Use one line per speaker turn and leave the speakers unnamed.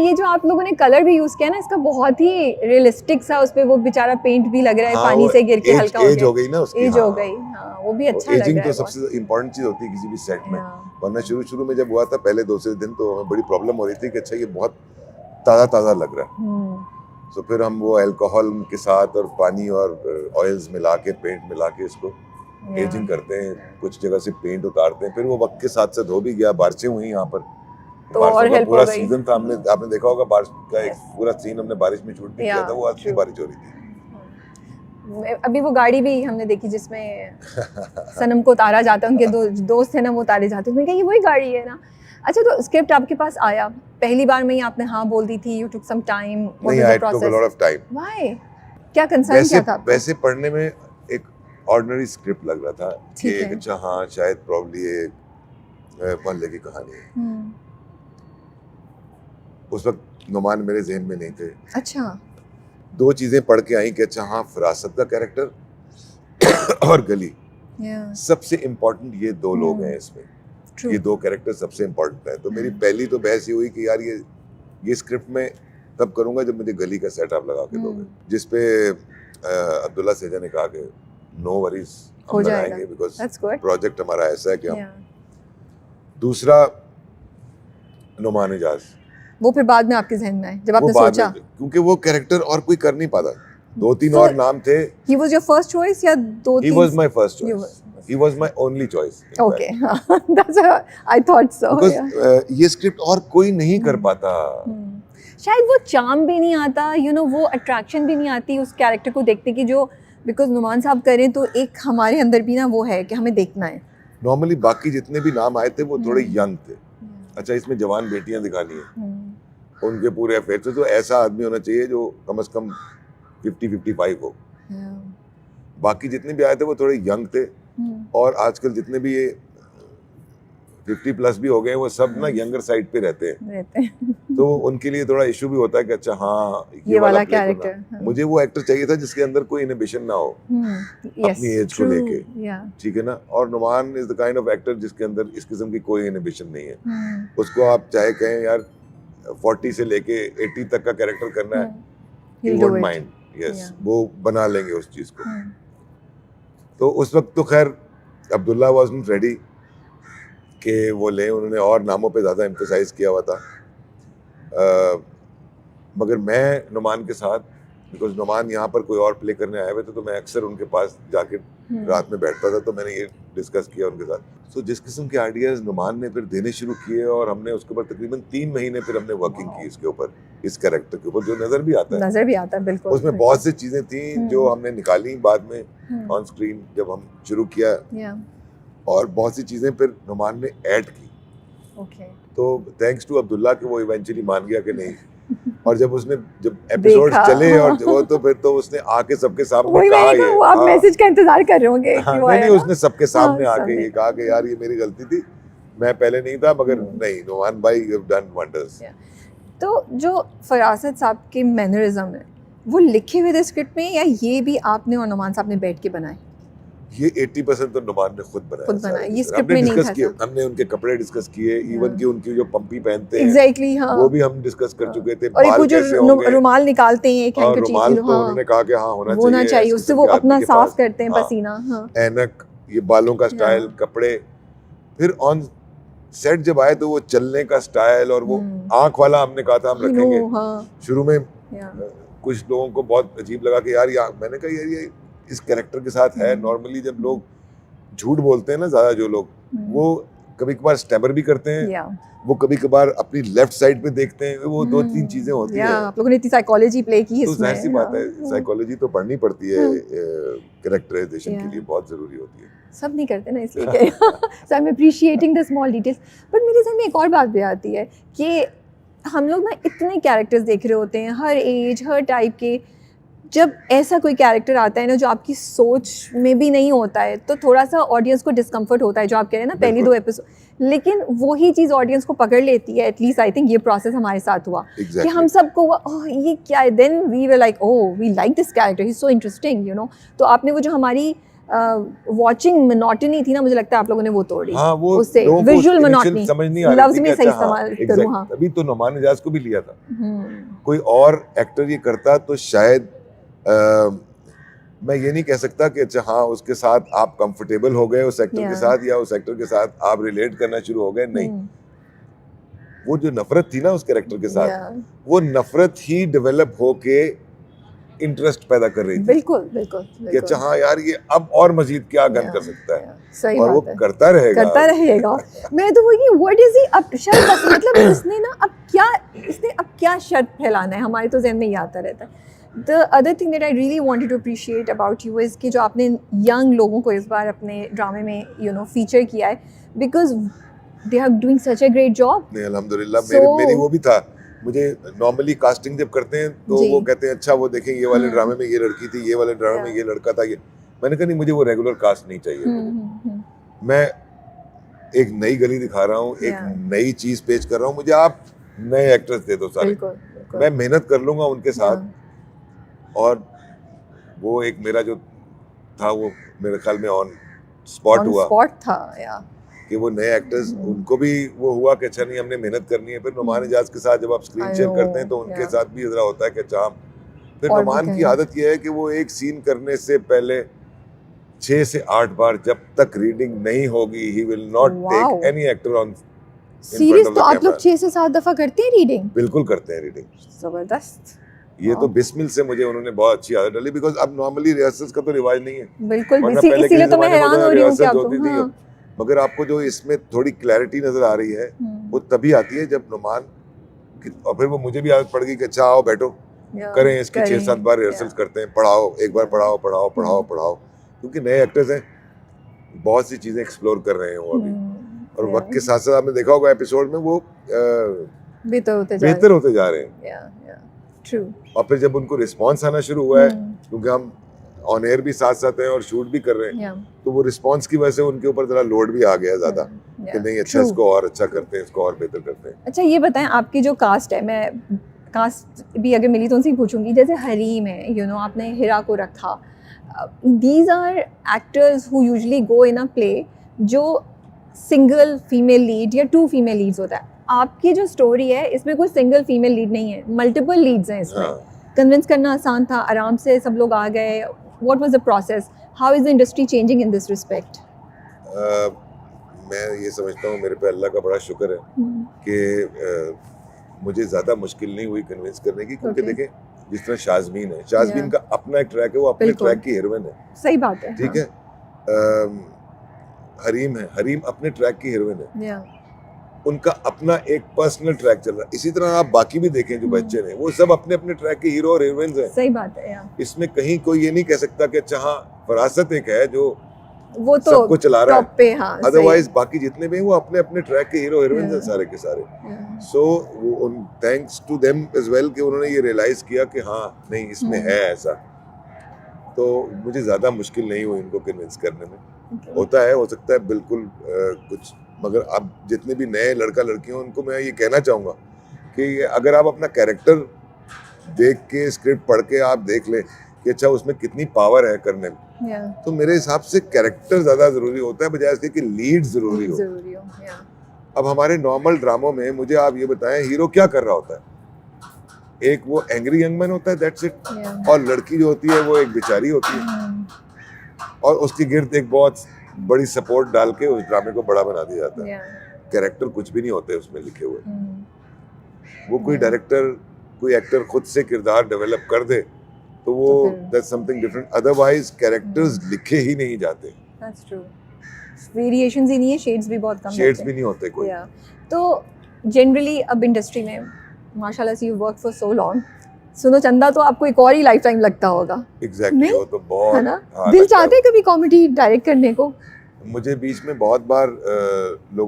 ये जो आप लोगों ने कलर भी यूज किया ना, इसका बहुत ही रियलिस्टिक सा, उस पे वो बेचारा पेंट भी लग रहा है, पानी से गिर के हल्का
एज हो गई ना उसकी,
एज हो गई, हाँ वो भी अच्छा लग रहा है।
एजिंग तो सबसे इम्पोर्टेंट चीज होती है किसी भी सेट में, वरना शुरू में जब हुआ था पहले 2 दिन तो हमें बड़ी प्रॉब्लम हो रही थी कि अच्छा ये बहुत ताज़ा लग रहा है। तो फिर हम वो अल्कोहल के साथ और पानी और ऑयल्स मिला के, पेंट मिला के इसको एजिंग करते हैं, कुछ जगह से पेंट उतारते हैं, फिर वो वक्त के साथ हो भी गया। बारिशें हुई यहाँ पर,
तो और हेल्प
पूरा
हो गई।
सीजन था, आपने देखा होगा बारिश का एक पूरा सीन हमने बारिश में शूट भी किया था, वो अच्छी बारिश हो रही थी।
अभी वो गाड़ी भी हमने देखी जिसमें सनम को उतारा जाता है, उनके दोस्त है ना वो उतारे जाते हैं, मैंने कहा ये वही गाड़ी है ना। अच्छा, तो स्क्रिप्ट आपके पास आया पहली बार में ही आपने हाँ बोल दी थी? You took some time?
नहीं, I took a lot of time.
Why? क्या कंसर्न क्या था आपको?
वैसे पढ़ने में एक ऑर्डिनरी स्क्रिप्ट लग रहा था कि अच्छा हाँ शायद प्रॉब्ली एक मोहल्ले की कहानी है। उस वक्त नुमान मेरे ज़हन में नहीं थे।
अच्छा।
2 चीजें पढ़ के आई कि अच्छा हाँ फरासत का कैरेक्टर और गली, सबसे इम्पोर्टेंट ये 2 लोग हैं इसमें। ये 2 कैरेक्टर सबसे इम्पोर्टेंट है। तो मेरी पहली तो बहस ये हुई कि यार ये स्क्रिप्ट में तब करूंगा जब मुझे गली का सेटअप लगा के दोगे, जिसपे अब्दुल्ला सेजा ने कहा कि नो वरीज, हम बनाएंगे, बिकॉज प्रोजेक्ट हमारा ऐसा है कि हम। दूसरा नुमान इजाज,
वो फिर बाद में आपके जहन में आए जब आपने सोचा?
क्योंकि वो कैरेक्टर और कोई कर नहीं पाता। 2-3 और नाम थे।
He was your first choice या 2-3?
He was my first choice. He was my only choice.
Okay, that's what I thought so.
Because ये स्क्रिप्ट और कोई नहीं कर पाता।
शायद वो चार्म भी नहीं आता, वो अट्रैक्शन भी नहीं आती उस कैरेक्टर को देखते कि जो, बिकॉज नुमान साहब करें तो एक हमारे अंदर भी ना वो है कि हमें देखना है।
नॉर्मली बाकी जितने भी नाम आए थे वो थोड़े यंग थे। अच्छा, इसमें जवान बेटियां दिखानी है, उनके पूरे अफेयर से, तो ऐसा आदमी होना चाहिए जो कम से कम 50-55 हो। बाकी जितने भी आए थे वो थोड़े यंग थे, और आजकल जितने भी ये 50 प्लस भी हो गए वो सब ना यंगर साइड पे रहते हैं। तो उनके लिए थोड़ा इशू भी होता है कि अच्छा हाँ ये वाला कैरेक्टर। मुझे वो एक्टर चाहिए था जिसके अंदर कोई इनहिबिशन ना हो अपनी एज को लेके, ठीक है ना। और Nauman is the kind of actor जिसके अंदर इस किस्म की कोई इनहिबिशन नहीं है। उसको आप चाहे कहें यार 40 से लेके 80 तक का कैरेक्टर करना है, ही वोंट माइंड, यस, वो बना लेंगे उस चीज को। तो उस वक्त तो खैर अब्दुल्ला वाज़न्ट रेडी कि वो ले, उन्होंने और नामों पे ज़्यादा एम्फसाइज किया हुआ था। मगर मैं नुमान के साथ, बिकॉज नुमान यहाँ पर कोई और प्ले करने आए हुए थे, तो मैं अक्सर उनके पास जाके रात में बैठता था, तो मैंने ये डिस्कस किया उनके साथ। तो जिस किस्म के आइडियाज़ नुमान ने फिर देने शुरू किए, और हमने उसके ऊपर तकरीबन 3 महीने फिर हमने वर्किंग की इसके ऊपर, इस कैरेक्टर के ऊपर, जो नज़र भी आता है
बिल्कुल।
उसमें बहुत सी चीज़ें थी जो हमने निकाली बाद में ऑन स्क्रीन जब हम शुरू किया, और बहुत सी चीज़ें फिर नुमान ने ऐड की। तो थैंक्स टू अब्दुल्ला कि वो इवेंचुअली मान गया कि नहीं, और जब एपिसोड चले और वो, तो फिर तो उसने आके सबके सामने कहा, ये
वो आप मैसेज का इंतजार कर रहे होंगे।
नहीं, उसने सबके सामने आके ये कहा कि यार ये मेरी गलती थी, मैं पहले नहीं था, मगर नहीं, नुमान भाई यू हैव डन वंडर्स।
तो जो फरासत साहब के मैनरिज्म है वो लिखे हुए थे स्क्रिप्ट में, या ये भी आपने और नुमान साहब ने बैठ के बनाए?
ये 80% तो नुमान ने खुद बनाया।
ये स्क्रिप्ट में नहीं था।
हमने उनके कपड़े डिस्कस किए, इवन कि उनकी जो पंपी पहनते हैं,
एग्जैक्टली, हाँ, वो
भी हम डिस्कस कर चुके थे।
और वो जो रुमाल निकालते हैं, एक हैंकरचीफ,
रुमाल तो उन्होंने कहा कि हाँ होना चाहिए,
उससे वो अपना साफ करते हैं पसीना।
ऐनक, ये बालों का स्टाइल, कपड़े। फिर ऑन सेट जब आए तो वो चलने का स्टाइल और वो आंख वाला हमने कहा था हम रखेंगे। शुरू में कुछ लोगों को बहुत अजीब लगा कि यार मैंने कहा यार ये इस कैरेक्टर के साथ है। नॉर्मली जब लोग झूठ बोलते हैं ना ज़्यादा, जो लोग वो कभी कभार स्टैमर भी करते हैं, वो कभी कभार अपनी लेफ्ट साइड पे देखते हैं, वो 2-3 चीजें होती हैं।
आप लोगों ने इतनी साइकोलॉजी प्ले की इसमें,
तो जाहिर सी बात है साइकोलॉजी तो पढ़नी पड़ती है, कैरेक्टराइजेशन के लिए बहुत जरूरी होती है।
सब नहीं करते ना, इसलिए so I am appreciating the small details. But मेरे ज़हन में एक और बात भी आती है कि हम लोग ना इतने कैरेक्टर्स देख रहे होते हैं, हर एज, हर टाइप के। जब ऐसा कोई कैरेक्टर आता है ना जो आपकी सोच में भी नहीं होता है, तो थोड़ा सा ऑडियंस को डिस्कम्फर्ट होता है, जो आप कह रहे हैं ना पहली 2 एपिसोड, लेकिन वही चीज़ ऑडियंस को पकड़ लेती है। एटलीस्ट आई थिंक ये प्रोसेस हमारे साथ हुआ कि हम सबको ये क्या है, then we were like oh we like this character, he is so interesting, you know. तो आपने वो जो हमारी वॉचिंग मोनोटनी थी ना, मुझे लगता है आप लोगों ने वो तोड़ी।
हाँ, वो
उससे
लोगों को
विजुअल
initial
मोनोटनी,
समझ नहीं आ रही
लफ्ज
थी
में
कि
सही
अच्छा,
इस्तेमाल
exact,
करूँ। हाँ,
तभी तो नोमान एजाज को भी लिया था।
हम्म,
कोई और एक्टर ये करता तो शायद मैं ये नहीं कह सकता कि अच्छा हाँ उसके साथ आप कंफर्टेबल हो गए उस एक्टर के
Yeah.
साथ, या उस एक्टर के साथ आप रिलेट करना शुरू हो गए, नहीं। वो जो नफरत थी ना उस कैरेक्टर के साथ,
Yeah.
वो नफरत ही डेवलप होके इंटरेस्ट पैदा कर रही थी
बिल्कुल बिल्कुल
कि अच्छा हाँ यार ये अब और मजीद क्या गन कर सकता है,
सही
और वो
बात है,
करता रहेगा।
करता रहेगा। मैं तो वही व्हाट इज ही अब शर्त मतलब इसने ना अब क्या शर्त फैलाना है, हमारे तो जहन में ये आता रहता है। The other thing that I really wanted to appreciate about you is कि जो आपने यंग लोगों को इस बार अपने ड्रामे में फीचर किया है, because they are doing such a great job.
नहीं अल्हम्दुलिल्लाह,
So-
मेरी वो भी था। मुझे नॉर्मली कास्टिंग जब करते हैं तो
जी।
वो कहते हैं अच्छा वो देखें ये वाले ड्रामे में ये लड़की थी, ये वाले ड्रामे में ये लड़का था, ये मैंने कहा नहीं मुझे वो रेगुलर कास्ट नहीं चाहिए। मुझे मैं एक नई गली दिखा रहा हूँ, एक नई चीज पेश कर रहा हूँ, मुझे आप नए एक्टर्स दे दो सारे,
बिल्कुल
मैं मेहनत कर लूंगा उनके साथ। और वो एक मेरा जो था वो मेरे ख्याल में ऑन स्पॉट हुआ
स्पॉट था या
कि वो नए एक्टर्स उनको भी वो हुआ कि अच्छा नहीं हमने मेहनत करनी है। फिर नुमान एजाज के साथ जब आप स्क्रीन
I
शेयर
know,
करते हैं तो उनके
yeah.
साथ भी इधर होता है कि अच्छा हम फिर
और भी
नुमान की
कहीं।
आदत ये है कि वो एक सीन करने से पहले 6 से 8 बार जब तक रीडिंग नहीं होगी he will not
Wow.
Take any actor on
series
of
तो
the
आप लोग
camera.
6 से 7 दफा करते हैं रीडिंग?
बिल्कुल करते हैं रीडिंग।
जबरदस्त।
ये तो बिस्मिल से मुझे उन्होंने बहुत अच्छी आदत डाली, बिकॉज अब नॉर्मली रिहर्सल्स का तो रिवाज नहीं है।
बिल्कुल
वरना
इसीलिए
पहले के
तो मैं
ज़माने में
हैरान
तो
हो रही हूँ कि
रिहर्सल्स
आपको
होती थी,
हाँ।
मगर आपको जो इसमें थोड़ी क्लैरिटी नजर आ रही है वो तभी आती है जब नुमान और फिर वो मुझे भी आदत पड़ गई कि अच्छा आओ बैठो करें इसकी 6-7 बार रिहर्सल्स करते हैं, पढ़ाओ एक बार पढ़ाओ पढ़ाओ पढ़ाओ पढ़ाओ, क्योंकि नए एक्टर्स हैं बहुत सी चीजें एक्सप्लोर कर रहे हैं वो अभी, और वक्त के साथ साथ आपने देखा होगा एपिसोड में वो बेहतर होते जा रहे हैं।
ट्रू।
और फिर जब उनको रिस्पांस आना शुरू हुआ है, क्योंकि हम ऑन एयर भी साथ साथ हैं और शूट भी कर रहे हैं, तो वो रिस्पांस की वजह से उनके ऊपर जरा लोड भी आ गया ज्यादा कि नहीं अच्छा इसको और अच्छा करते हैं, इसको और बेहतर करते हैं।
अच्छा ये बताएं आपकी जो कास्ट है, मैं कास्ट भी अगर मिली तो उनसे ही पूछूंगी, जैसे हरीम है आपने हिरा को रखा, these are actors who usually go in a play जो सिंगल फीमेल लीड या 2 फीमेल लीड्स होता है। आपकी जो स्टोरी है इसमें कोई सिंगल फीमेल लीड नहीं है, मल्टीपल लीड्स हैं इसमें। कन्विंस करना आसान था, आराम से सब लोग आ गए। What was the process, how is the industry changing in this respect?
मैं ये समझता हूँ मेरे पे अल्लाह का बड़ा शुक्र है कि मुझे ज़्यादा मुश्किल नहीं हुई कन्विंस करने की, क्योंकि देखें जिस तरह शाज़मीन है, शाज़मीन का अपना एक ट्रैक है, वो अपने ट्रैक की हीरोइन है।
सही बात है।
ठीक है। हरीम है, हरीम अपने ट्रैक की हीरोइन है, उनका अपना एक पर्सनल ट्रैक चल रहा है। इसी तरह आप बाकी भी देखें जो बच्चे ने, वो सब अपने अपने ट्रैक के हीरो और हीरोइंस हैं।
सही बात है।
इसमें कहीं कोई ये नहीं कह सकता कि अच्छा हाँ फरासत एक है जो
वो तो
सबको चला रहा
टॉप पे, हाँ,
अदरवाइज बाकी जितने भी हैं वो अपने अपने ट्रैक के हीरो हीरोइंस हैं सारे के सारे। So thanks to them as well कि उन्होंने ये रियलाइज किया कि हाँ नहीं इसमें है ऐसा, तो मुझे ज़्यादा मुश्किल नहीं हुई इनको कन्विंस करने में। होता है, हो सकता है बिल्कुल कुछ, मगर अब जितने भी नए लड़का लड़की हैं उनको मैं ये कहना चाहूँगा कि अगर आप अपना कैरेक्टर देख के स्क्रिप्ट पढ़ के आप देख लें कि अच्छा उसमें कितनी पावर है करने में, तो मेरे हिसाब से कैरेक्टर ज़्यादा ज़रूरी होता है बजाय इसके कि लीड ज़रूरी हो। अब हमारे नॉर्मल ड्रामों में मुझे आप ये बताएं हीरो क्या कर रहा होता है, एक वो एंग्री यंग मैन होता है, दैट्स इट, और लड़की जो होती है वो एक बेचारी होती है और उसके गिर्द एक बहुत बड़ी सपोर्ट डाल के उस ड्रामे को बड़ा बना दिया जाता है। कैरेक्टर कुछ भी नहीं होते उसमें लिखे हुए, वो कोई डायरेक्टर कोई एक्टर खुद से किरदार डेवलप कर दे तो वो that's something different, otherwise characters लिखे ही नहीं जाते।
दैट्स ट्रू, वेरिएशंस ही नहीं है, शेड्स भी बहुत कम,
शेड्स भी नहीं होते कोई।
तो जनरली अब इंडस्ट्री में माशाल्लाह से you work for so long, सुनो चंदा तो आपको एक और ही लाइफ टाइम लगता होगा।
एग्जैक्टली, वो तो बहुत
है ना, दिल चाहते है कभी कॉमेडी डायरेक्ट करने को?
मुझे बीच में बहुत बार लोग